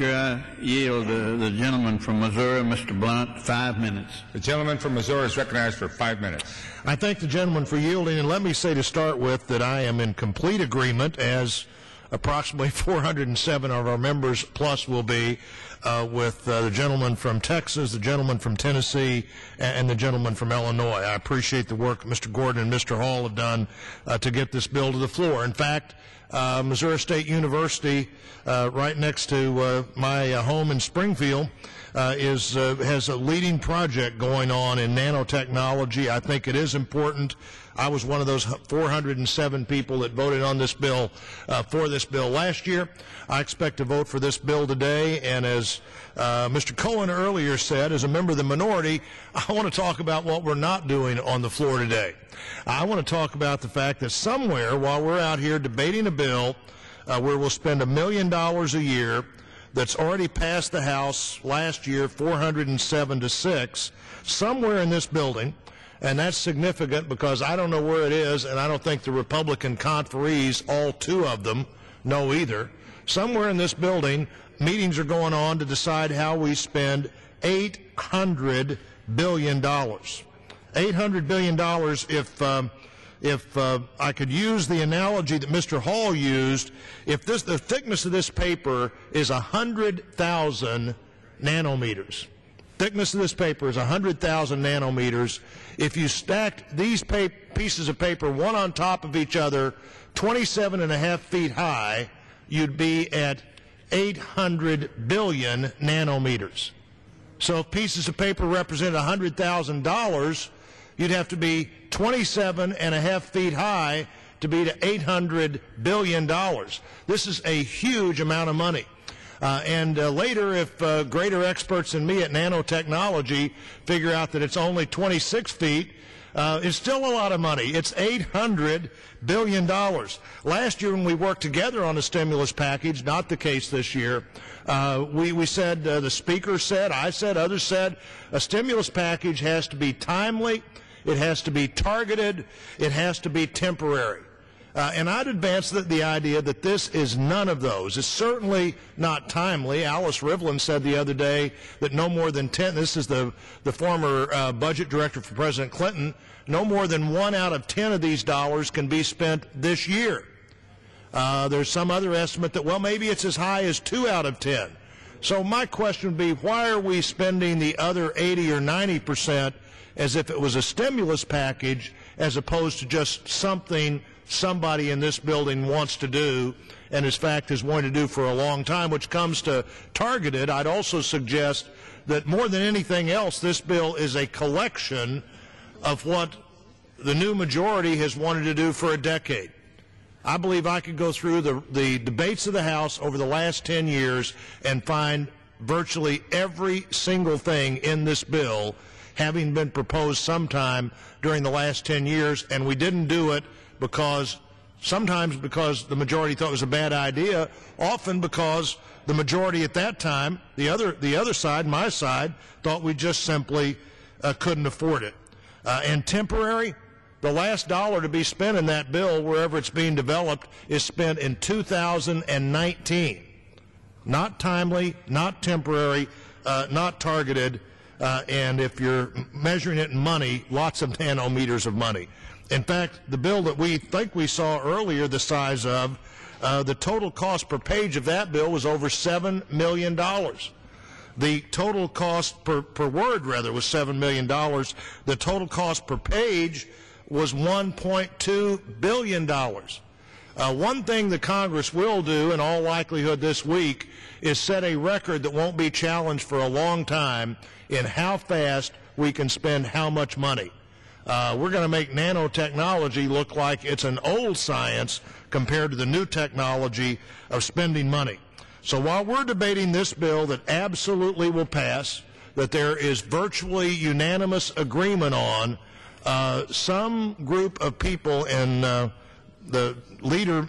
I yield the gentleman from Missouri, Mr. Blunt, 5 minutes. The gentleman from Missouri is recognized for 5 minutes. I thank the gentleman for yielding, and let me say to start with that I am in complete agreement, as approximately 407 of our members plus will be, with the gentleman from Texas, the gentleman from Tennessee, and the gentleman from Illinois. I appreciate the work Mr. Gordon and Mr. Hall have done to get this bill to the floor. In fact, Missouri State University, right next to my home in Springfield, has a leading project going on in nanotechnology. I think it is important. I was one of those 407 people that voted on this bill, for this bill last year. I expect to vote for this bill today, and as Mr. Cohen earlier said, as a member of the minority, I want to talk about what we're not doing on the floor today. I want to talk about the fact that somewhere while we're out here debating a bill where we'll spend $1 million a year, that's already passed the House last year, 407 to 6, somewhere in this building. And that's significant because I don't know where it is, and I don't think the Republican conferees, all two of them, know either. Somewhere in this building, meetings are going on to decide how we spend $800 billion. $800 billion if I could use the analogy that Mr. Hall used, if the thickness of this paper is 100,000 nanometers. Thickness of this paper is 100,000 nanometers. If you stacked these pieces of paper one on top of each other, 27.5 feet high, you'd be at 800 billion nanometers. So if pieces of paper represent $100,000, you'd have to be 27.5 feet high to be to $800 billion. This is a huge amount of money. And later, if greater experts than me at nanotechnology figure out that it's only 26 feet, it's still a lot of money. It's $800 billion. Last year when we worked together on a stimulus package, not the case this year, we said, the Speaker said, I said, others said, a stimulus package has to be timely, it has to be targeted, it has to be temporary. And I'd advance the idea that this is none of those. It's certainly not timely. Alice Rivlin said the other day that no more than 10, this is the former budget director for President Clinton, no more than 1 out of 10 of these dollars can be spent this year. There's some other estimate that, well, maybe it's as high as 2 out of 10. So my question would be, why are we spending the other 80 or 90% as if it was a stimulus package as opposed to just something somebody in this building wants to do and in fact is wanting to do for a long time? Which comes to targeted, I'd also suggest that more than anything else, this bill is a collection of what the new majority has wanted to do for a decade. I believe I could go through the debates of the House over the last 10 years and find virtually every single thing in this bill having been proposed sometime during the last 10 years, and we didn't do it sometimes because the majority thought it was a bad idea, often because the majority at that time, the other side, my side, thought we just simply couldn't afford it. And temporary, the last dollar to be spent in that bill, wherever it's being developed, is spent in 2019. Not timely, not temporary, not targeted, and if you're measuring it in money, lots of nanometers of money. In fact, the bill that we think we saw earlier, the size of, the total cost per page of that bill was over $7 million. The total cost per word, rather, was $7 million. The total cost per page was $1.2 billion. One thing the Congress will do, in all likelihood this week, is set a record that won't be challenged for a long time in how fast we can spend how much money. We're going to make nanotechnology look like it's an old science compared to the new technology of spending money. So while we're debating this bill that absolutely will pass, that there is virtually unanimous agreement on, some group of people in the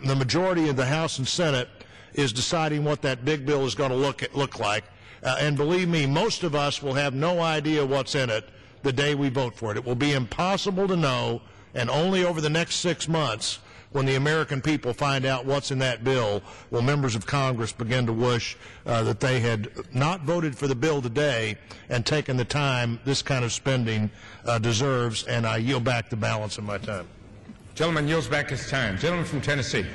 majority of the House and Senate is deciding what that big bill is going to look like. And believe me, most of us will have no idea what's in it the day we vote for it. It will be impossible to know, and only over the next 6 months when the American people find out what's in that bill, will members of Congress begin to wish that they had not voted for the bill today and taken the time this kind of spending deserves, and I yield back the balance of my time. Gentleman yields back his time. Gentleman from Tennessee.